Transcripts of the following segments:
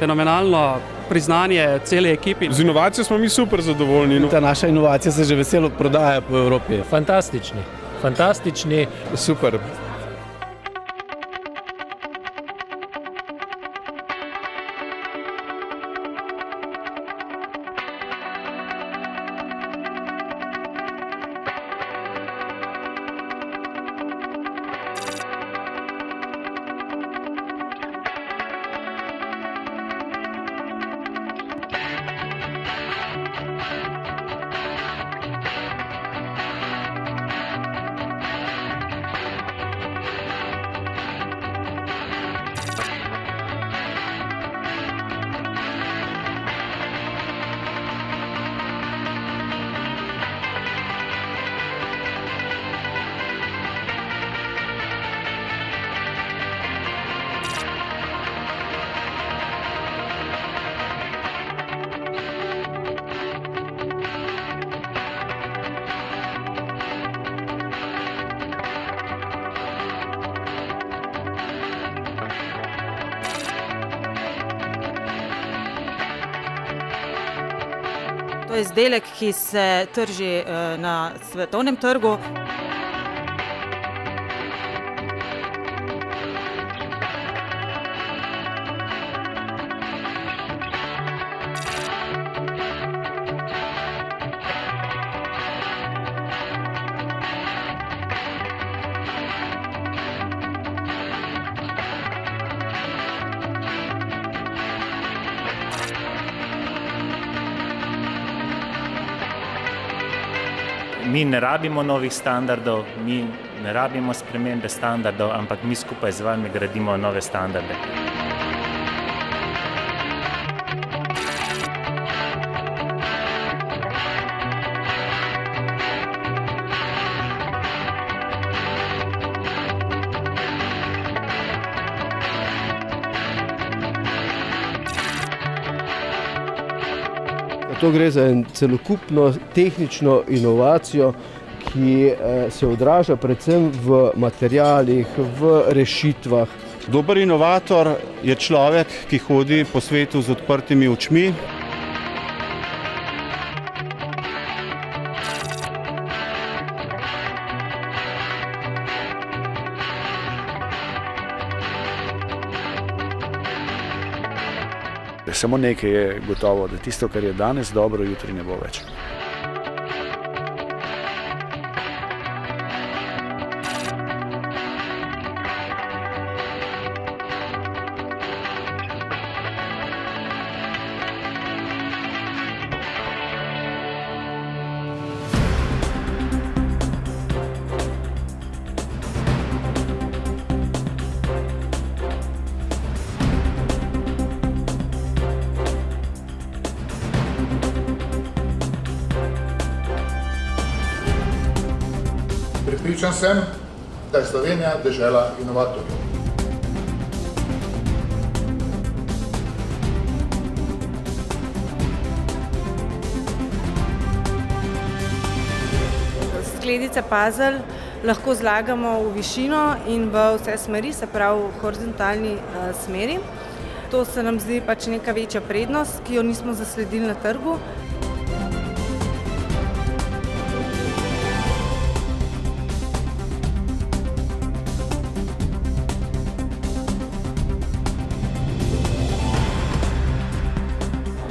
fenomenalno priznanje cele ekipi. Z inovacijo smo mi super zadovoljni. Ta naša inovacija se že veselo prodaja po Evropi. Fantastični. Super. To je izdelek, ki se trži na svetovnem trgu. Mi ne rabimo novih standardov, mi ne rabimo spremembe standardov, ampak mi skupaj z vami gradimo nove standarde. To gre za celokupno tehnično inovacijo, ki se odraža predvsem v materialih, v rešitvah. Dober inovator je človek, ki hodi po svetu z odprtimi očmi. Samo nekaj je gotovo, da tisto, kar je danes dobro, jutri ne bo več. Prepričan sem, da je Slovenija dežela inovatorjev. Skledice puzzle lahko zlagamo v višino in v vse smeri, se pravi v horizontalni smeri. To se nam zdi pač neka večja prednost, ki jo nismo zasledili na trgu.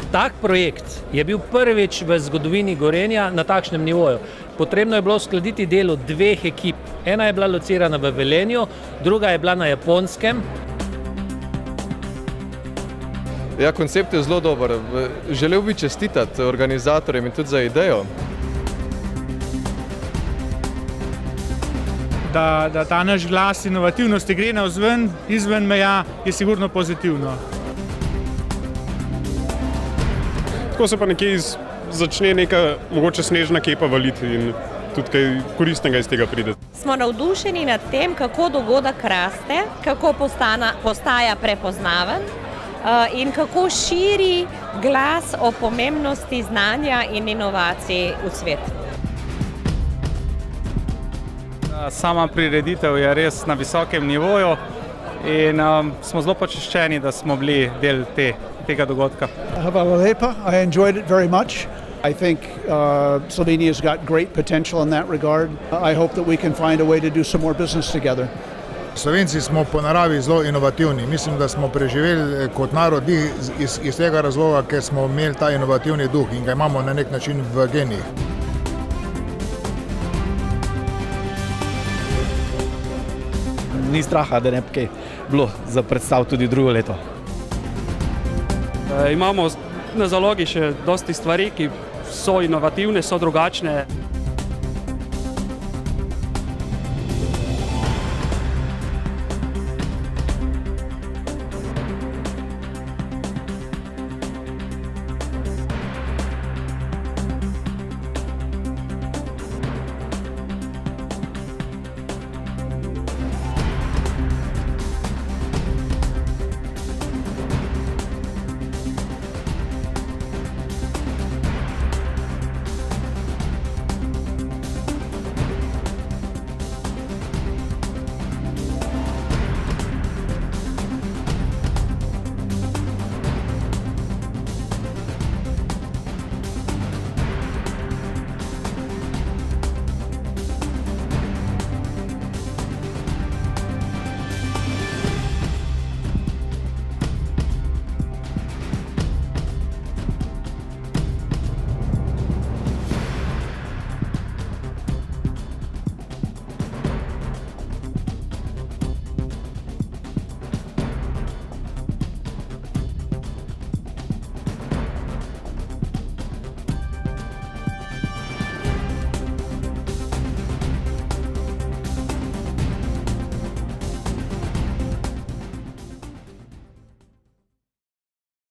Tak projekt je bil prvič v zgodovini Gorenja na takšnem nivoju. Potrebno je bilo uskladiti delo dveh ekip. Ena je bila locirana v Velenju, druga je bila na Japonskem. Ja, koncept je zelo dober. Želel bi čestitati organizatorjem in tudi za idejo. Da ta naš glas inovativnosti gre navzven, izven meja, je sigurno pozitivno. Tako se pa nekje začne neka mogoče snežna kepa valiti in tudi kaj koristnega iz tega pride. Smo navdušeni nad tem, kako dogodek raste, kako postaja prepoznaven in kako širi glas o pomembnosti znanja in inovacij v svet. Sama prireditev je res na visokem nivoju in smo zelo počaščeni, da smo bili del te tega dogodka. Hvala lepa. I enjoyed it very much. I think Slovenia's got great potential in that regard. I hope that we can find a way to do some more business together. Slovenci smo po naravi zelo inovativni. Mislim, da smo preživeli kot narod iz tega razloga, ker smo imeli ta inovativni duh in ga imamo na nek način v genih. Ni straha, da ne bi kaj bilo za predstav tudi drugo leto. Imamo na zalogi še dosti stvari, ki so inovativne, so drugačne.